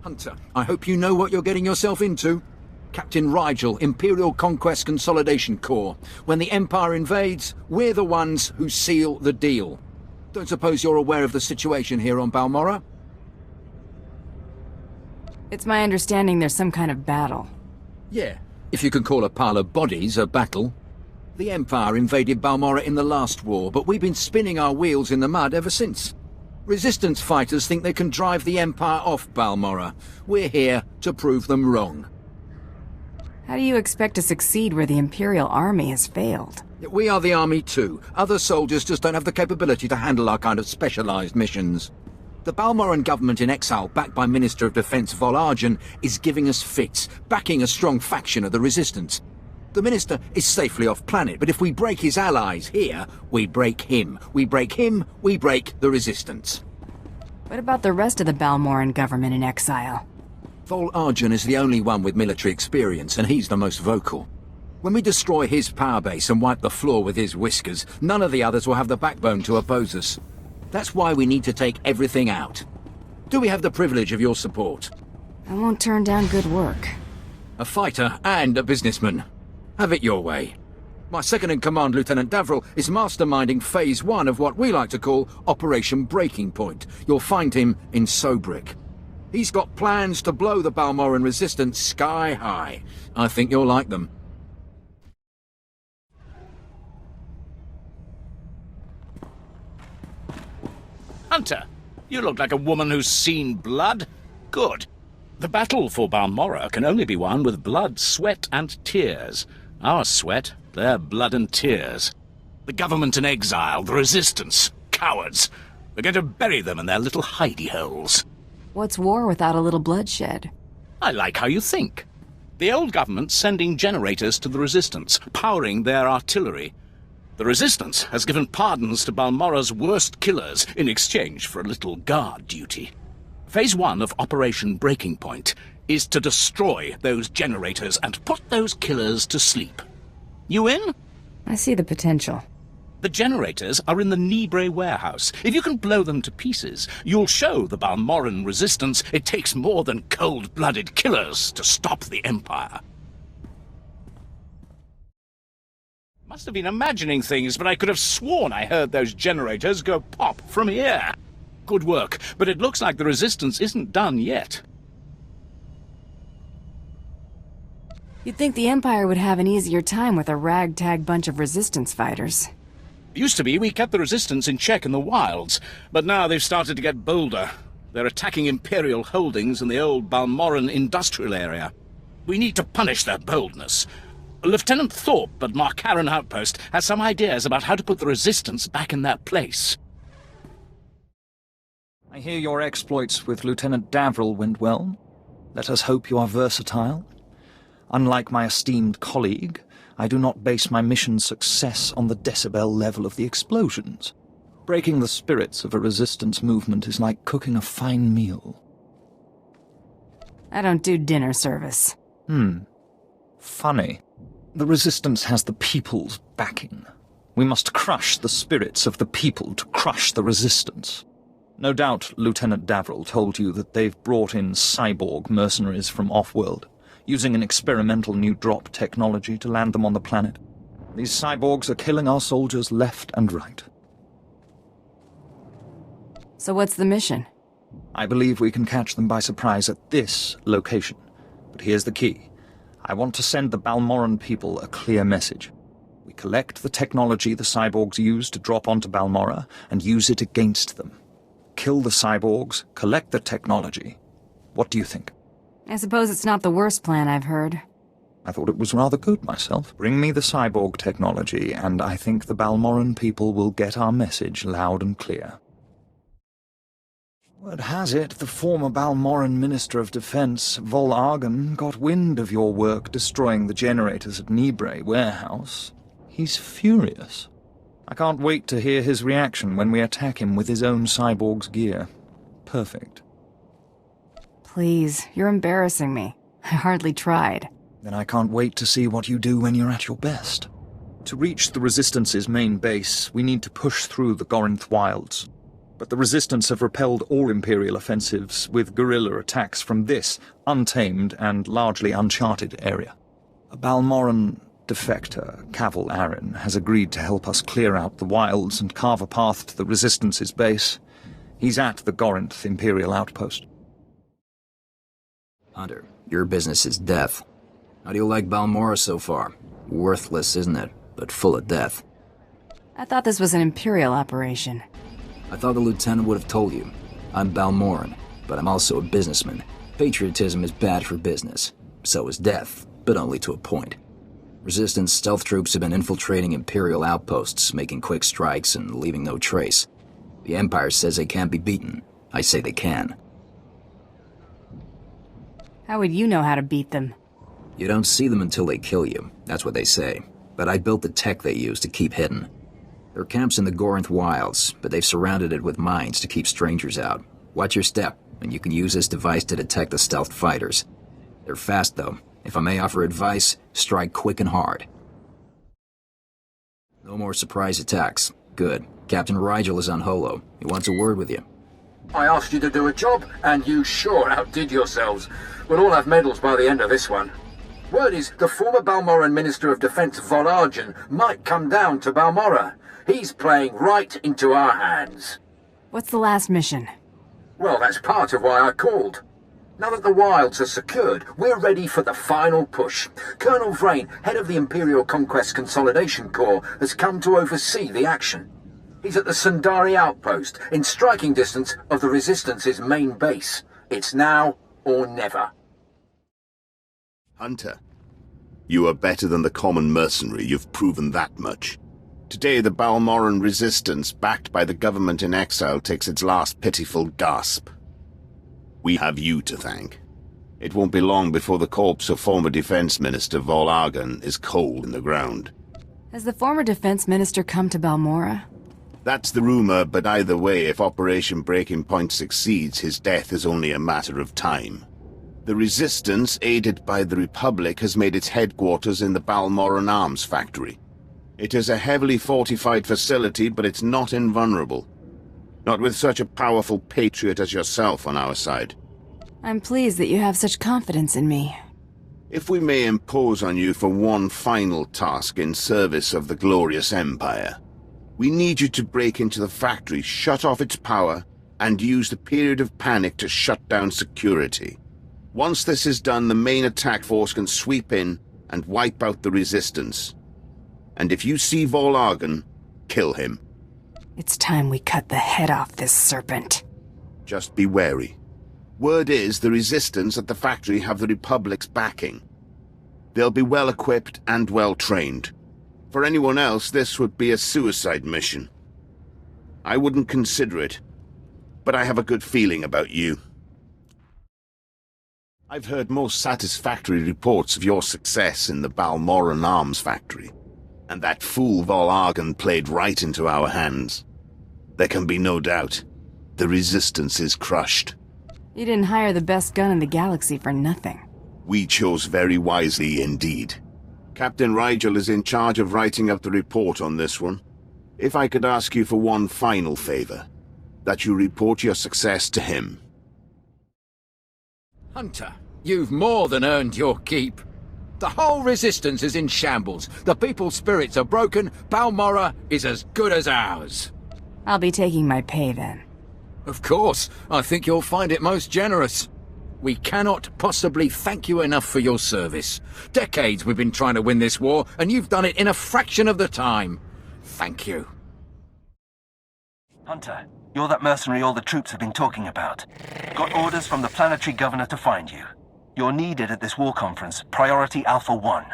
Hunter, I hope you know what you're getting yourself into. Captain Rigel, Imperial Conquest Consolidation Corps. When the Empire invades, we're the ones who seal the deal. Don't suppose you're aware of the situation here on Balmorra? It's my understanding there's some kind of battle. Yeah, if you can call a pile of bodies a battle. The Empire invaded Balmorra in the last war, but we've been spinning our wheels in the mud ever since. Resistance fighters think they can drive the Empire off Balmorra. We're here to prove them wrong. How do you expect to succeed where the Imperial army has failed? We are the army too. Other soldiers just don't have the capability to handle our kind of specialized missions. The Balmorran government in exile, backed by Minister of Defense Vol'Argen, is giving us fits, backing a strong faction of the Resistance. The Minister is safely off-planet, but if we break his allies here, we break him. We break him, we break the Resistance. What about the rest of the Balmorran government in exile? Vol'Argen is the only one with military experience, and he's the most vocal. When we destroy his power base and wipe the floor with his whiskers, none of the others will have the backbone to oppose us. That's why we need to take everything out. Do we have the privilege of your support? I won't turn down good work. A fighter and a businessman. Have it your way. My second-in-command, Lieutenant Davril, is masterminding Phase 1 of what we like to call Operation Breaking Point. You'll find him in Sobrik. He's got plans to blow the Balmorran resistance sky high. I think you'll like them. Hunter, you look like a woman who's seen blood. Good. The battle for Balmorra can only be won with blood, sweat, and tears. Our sweat, their blood and tears. The government in exile, the resistance, cowards. We're going to bury them in their little hidey holes. What's war without a little bloodshed? I like how you think. The old government's sending generators to the resistance, powering their artillery. The resistance has given pardons to Balmorra's worst killers in exchange for a little guard duty. Phase 1 of Operation Breaking Point is to destroy those generators and put those killers to sleep. You in? I see the potential. The generators are in the Nibre warehouse. If you can blow them to pieces, you'll show the Balmorran resistance it takes more than cold-blooded killers to stop the Empire. Must have been imagining things, but I could have sworn I heard those generators go pop from here. Good work, but it looks like the resistance isn't done yet. You'd think the Empire would have an easier time with a ragtag bunch of resistance fighters. Used to be we kept the resistance in check in the wilds, but now they've started to get bolder. They're attacking Imperial holdings in the old Balmorran industrial area. We need to punish their boldness. Lieutenant Thorpe at Markaran Outpost has some ideas about how to put the resistance back in their place. I hear your exploits with Lieutenant Davril went well. Let us hope you are versatile. Unlike my esteemed colleague, I do not base my mission's success on the decibel level of the explosions. Breaking the spirits of a resistance movement is like cooking a fine meal. I don't do dinner service. Funny. The resistance has the people's backing. We must crush the spirits of the people to crush the resistance. No doubt Lieutenant Davril told you that they've brought in cyborg mercenaries from off-world, using an experimental new drop technology to land them on the planet. These cyborgs are killing our soldiers left and right. So what's the mission? I believe we can catch them by surprise at this location. But here's the key. I want to send the Balmorran people a clear message. We collect the technology the cyborgs use to drop onto Balmorra and use it against them. Kill the cyborgs, collect the technology. What do you think? I suppose it's not the worst plan I've heard. I thought it was rather good myself. Bring me the cyborg technology, and I think the Balmorran people will get our message loud and clear. Word has it, the former Balmorran Minister of Defense, Vol'Argen, got wind of your work destroying the generators at Nibre warehouse. He's furious. I can't wait to hear his reaction when we attack him with his own cyborg's gear. Perfect. Please, you're embarrassing me. I hardly tried. Then I can't wait to see what you do when you're at your best. To reach the Resistance's main base, we need to push through the Gorinth wilds. but the Resistance have repelled all Imperial offensives with guerrilla attacks from this untamed and largely uncharted area. A Balmorran defector, Cavil Arryn, has agreed to help us clear out the wilds and carve a path to the Resistance's base. He's at the Gorinth Imperial outpost. Hunter, your business is death. How do you like Balmorra so far? Worthless, isn't it? But full of death. I thought this was an Imperial operation. I thought the lieutenant would have told you. I'm Balmorran, but I'm also a businessman. Patriotism is bad for business. So is death, but only to a point. Resistance stealth troops have been infiltrating Imperial outposts, making quick strikes and leaving no trace. The Empire says they can't be beaten. I say they can. How would you know how to beat them? You don't see them until they kill you. That's what they say. But I built the tech they use to keep hidden. There are camps in the Gorinth wilds, but they've surrounded it with mines to keep strangers out. Watch your step, and you can use this device to detect the stealth fighters. They're fast, though. If I may offer advice, strike quick and hard. No more surprise attacks. Good. Captain Rigel is on Holo. He wants a word with you. I asked you to do a job, and you sure outdid yourselves. We'll all have medals by the end of this one. Word is the former Balmorran Minister of Defense Onderon might come down to Balmorra. He's playing right into our hands. What's the last mission? Well, that's part of why I called. Now that the wilds are secured, we're ready for the final push. Colonel Vrain, head of the Imperial Conquest Consolidation Corps, has come to oversee the action. He's at the Sundari outpost, in striking distance of the Resistance's main base. It's now or never. Hunter, you are better than the common mercenary, you've proven that much. Today the Balmorran resistance, backed by the government in exile, takes its last pitiful gasp. We have you to thank. It won't be long before the corpse of former Defense Minister Vol'argan is cold in the ground. Has the former Defense Minister come to Balmorra? That's the rumor, but either way, if Operation Breaking Point succeeds, his death is only a matter of time. The Resistance, aided by the Republic, has made its headquarters in the Balmorran Arms Factory. It is a heavily fortified facility, but it's not invulnerable. Not with such a powerful patriot as yourself on our side. I'm pleased that you have such confidence in me. If we may impose on you for one final task in service of the glorious Empire, we need you to break into the factory, shut off its power, and use the period of panic to shut down security. Once this is done, the main attack force can sweep in and wipe out the Resistance. And if you see Vol'argan, kill him. It's time we cut the head off this serpent. Just be wary. Word is the Resistance at the factory have the Republic's backing. They'll be well equipped and well trained. For anyone else, this would be a suicide mission. I wouldn't consider it, but I have a good feeling about you. I've heard most satisfactory reports of your success in the Balmorran Arms Factory, and that fool Vol'argan played right into our hands. There can be no doubt. The Resistance is crushed. You didn't hire the best gun in the galaxy for nothing. We chose very wisely indeed. Captain Rigel is in charge of writing up the report on this one. If I could ask you for one final favor, that you report your success to him. Hunter, you've more than earned your keep. The whole Resistance is in shambles. The people's spirits are broken. Balmorra is as good as ours. I'll be taking my pay then. Of course, I think you'll find it most generous. We cannot possibly thank you enough for your service. Decades we've been trying to win this war, and you've done it in a fraction of the time. Thank you. Hunter, you're that mercenary all the troops have been talking about. Got orders from the Planetary governor to find you. You're needed at this war conference, Priority Alpha 1.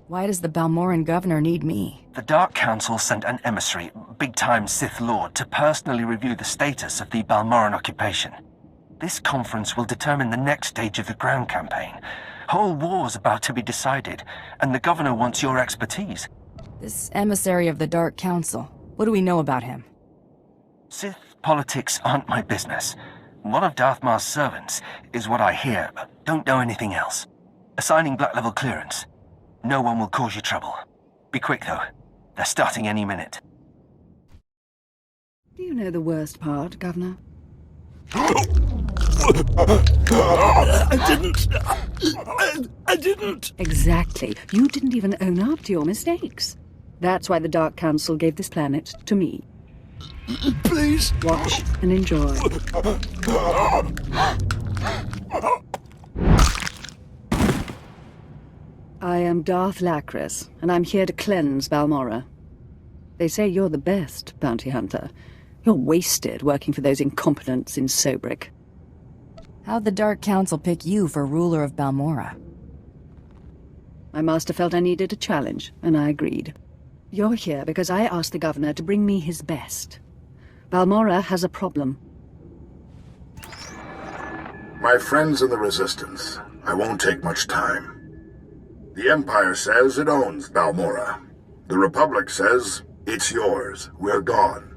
Why does the Balmorran governor need me? The Dark Council sent an emissary, big-time Sith Lord, to personally review the status of the Balmorran occupation. This conference will determine the next stage of the ground campaign. Whole war's about to be decided, and the governor wants your expertise. This emissary of the Dark Council, what do we know about him? Sith politics aren't my business. One of Darth Mar's servants is what I hear, but don't know anything else. Assigning black-level clearance. No one will cause you trouble. Be quick, though. They're starting any minute. Do you know the worst part, Governor? I didn't. Exactly. You didn't even own up to your mistakes. That's why the Dark Council gave this planet to me. Please. Watch and enjoy. I am Darth Lacris, and I'm here to cleanse Balmorra. They say you're the best, Bounty Hunter. You're wasted working for those incompetents in Sobrik. How'd the Dark Council pick you for ruler of Balmorra? My master felt I needed a challenge, and I agreed. You're here because I asked the governor to bring me his best. Balmorra has a problem. My friends in the Resistance, I won't take much time. The Empire says it owns Balmorra. The Republic says it's yours. We're gone.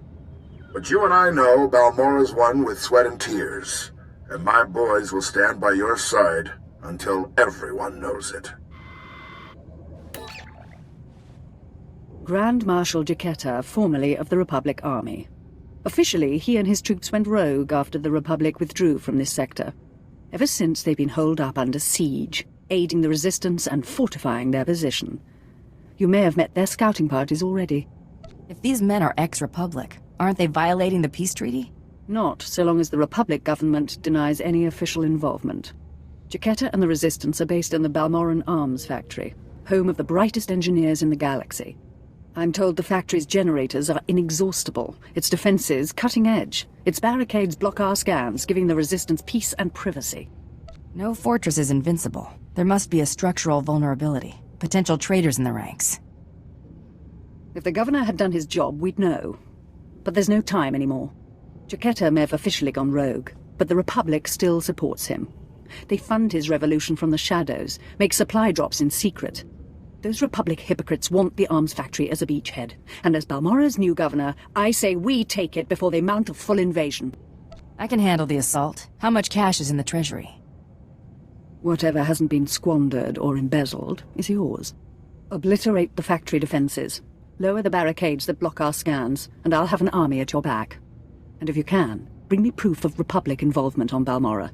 But you and I know Balmorra's won with sweat and tears, and my boys will stand by your side until everyone knows it. Grand Marshal Chakra, formerly of the Republic Army. Officially, he and his troops went rogue after the Republic withdrew from this sector. Ever since, they've been holed up under siege, aiding the Resistance and fortifying their position. You may have met their scouting parties already. If these men are ex-Republic, aren't they violating the peace treaty? Not so long as the Republic government denies any official involvement. Chakra and the Resistance are based in the Balmorran Arms Factory, home of the brightest engineers in the galaxy. I'm told the factory's generators are inexhaustible, its defenses cutting edge, its barricades block our scans, giving the Resistance peace and privacy. No fortress is invincible. There must be a structural vulnerability. Potential traitors in the ranks. If the governor had done his job, we'd know. But there's no time anymore. Chakra may have officially gone rogue, but the Republic still supports him. They fund his revolution from the shadows, make supply drops in secret. Those Republic hypocrites want the arms factory as a beachhead, and as Balmorra's new governor, I say we take it before they mount a full invasion. I can handle the assault. How much cash is in the treasury? Whatever hasn't been squandered or embezzled is yours. Obliterate the factory defenses. Lower the barricades that block our scans, and I'll have an army at your back. And if you can, bring me proof of Republic involvement on Balmorra.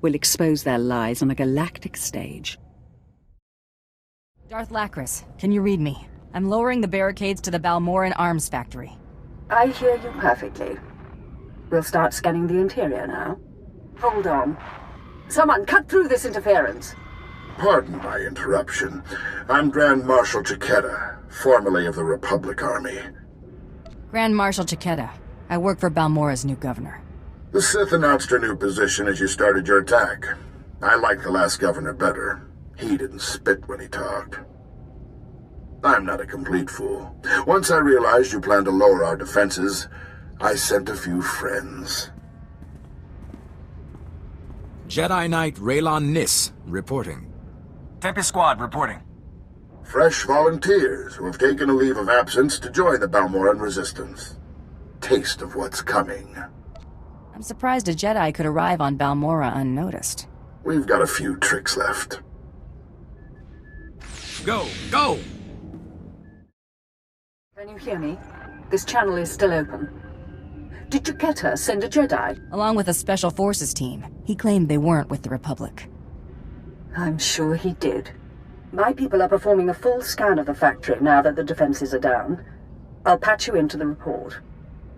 We'll expose their lies on a galactic stage. Darth Lacris, can you read me? I'm lowering the barricades to the Balmorran Arms Factory. I hear you perfectly. We'll start scanning the interior now. Hold on. Someone cut through this interference. Pardon my interruption. I'm Grand Marshal Chakra, formerly of the Republic Army. Grand Marshal Chakra. I work for Balmorra's new governor. The Sith announced her new position as you started your attack. I liked the last governor better. He didn't spit when he talked. I'm not a complete fool. Once I realized you planned to lower our defenses, I sent a few friends. Jedi Knight Raylon Nis, reporting. Tempest Squad, reporting. Fresh volunteers who have taken a leave of absence to join the Balmorran Resistance. Taste of what's coming. I'm surprised a Jedi could arrive on Balmorra unnoticed. We've got a few tricks left. Go! Go! Can you hear me? This channel is still open. Did Chakra send a Jedi? Along with a Special Forces team. He claimed they weren't with the Republic. I'm sure he did. My people are performing a full scan of the factory now that the defenses are down. I'll patch you into the report.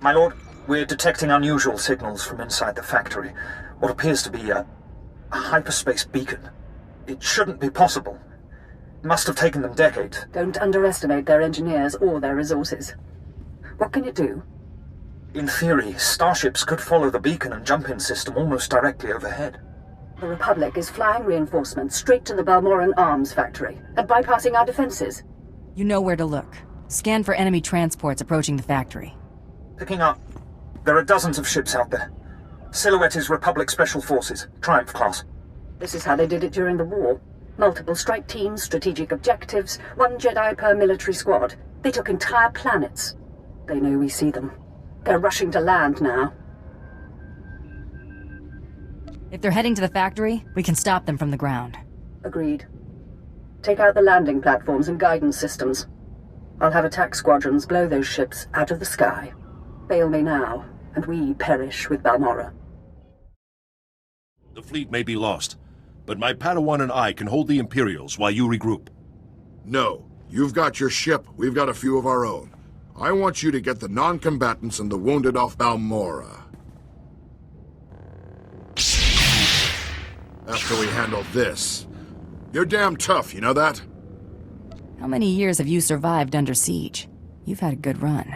My lord, we're detecting unusual signals from inside the factory. What appears to be a hyperspace beacon. It shouldn't be possible. It must have taken them decades. Don't underestimate their engineers or their resources. What can it do? In theory, starships could follow the beacon and jump-in system almost directly overhead. The Republic is flying reinforcements straight to the Balmorran Arms Factory and bypassing our defenses. You know where to look. Scan for enemy transports approaching the factory. Picking up. There are dozens of ships out there. Silhouette is Republic Special Forces, Triumph class. This is how they did it during the war. Multiple strike teams, strategic objectives, 1 Jedi per military squad. They took entire planets. They know we see them. They're rushing to land now. If they're heading to the factory, we can stop them from the ground. Agreed. Take out the landing platforms and guidance systems. I'll have attack squadrons blow those ships out of the sky. fail me now, and we perish with Balmorra. The fleet may be lost, but my Padawan and I can hold the Imperials while you regroup. No. You've got your ship, we've got a few of our own. I want you to get the non-combatants and the wounded off Balmorra. After we handle this. You're damn tough, you know that? How many years have you survived under siege? You've had a good run.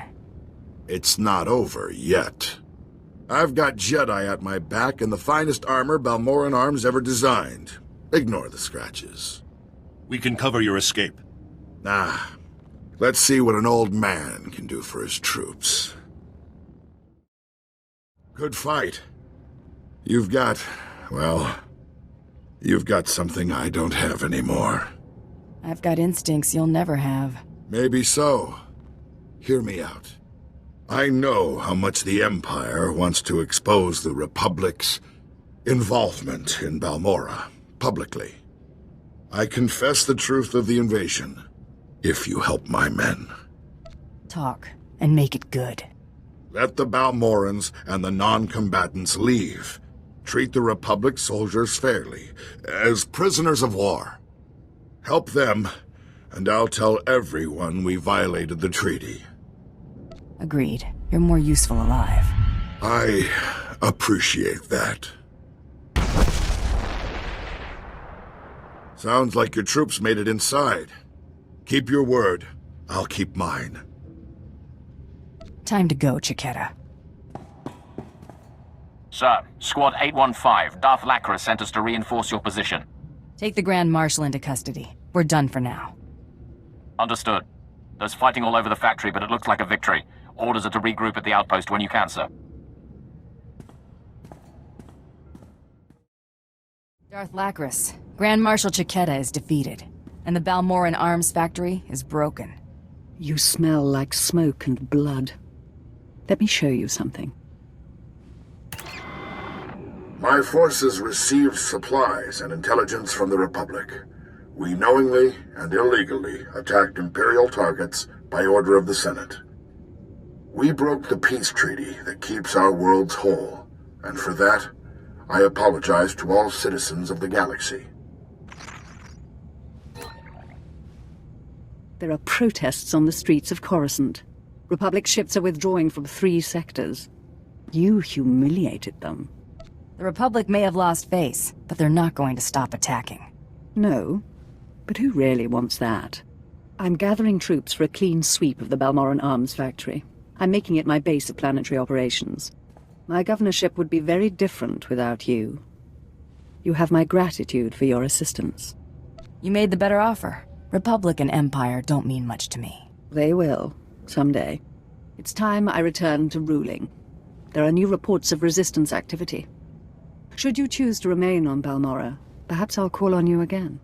It's not over yet. I've got Jedi at my back and the finest armor Balmorran arms ever designed. Ignore the scratches. We can cover your escape. Nah. Let's see what an old man can do for his troops. Good fight. You've got something I don't have anymore. I've got instincts you'll never have. Maybe so. Hear me out. I know how much the Empire wants to expose the Republic's involvement in Balmorra, publicly. I confess the truth of the invasion, if you help my men. Talk, and make it good. Let the Balmorrans and the non-combatants leave. Treat the Republic soldiers fairly, as prisoners of war. Help them, and I'll tell everyone we violated the treaty. Agreed. You're more useful alive. I appreciate that. Sounds like your troops made it inside. Keep your word. I'll keep mine. Time to go, Chakra. Sir, Squad 815, Darth Lacra sent us to reinforce your position. Take the Grand Marshal into custody. We're done for now. Understood. There's fighting all over the factory, but it looks like a victory. Orders are to regroup at the outpost when you can, sir. Darth Lacra, Grand Marshal Chakra is defeated, and the Balmorran arms factory is broken. You smell like smoke and blood. Let me show you something. My forces received supplies and intelligence from the Republic. We knowingly and illegally attacked Imperial targets by order of the Senate. We broke the peace treaty that keeps our worlds whole, and for that, I apologize to all citizens of the galaxy. There are protests on the streets of Coruscant. Republic ships are withdrawing from 3 sectors. You humiliated them. The Republic may have lost face, but they're not going to stop attacking. No, but who really wants that? I'm gathering troops for a clean sweep of the Balmorran arms factory. I'm making it my base of planetary operations. My governorship would be very different without you. You have my gratitude for your assistance. You made the better offer. Republic and Empire don't mean much to me. They will, someday. It's time I return to ruling. There are new reports of resistance activity. Should you choose to remain on Balmorra, perhaps I'll call on you again.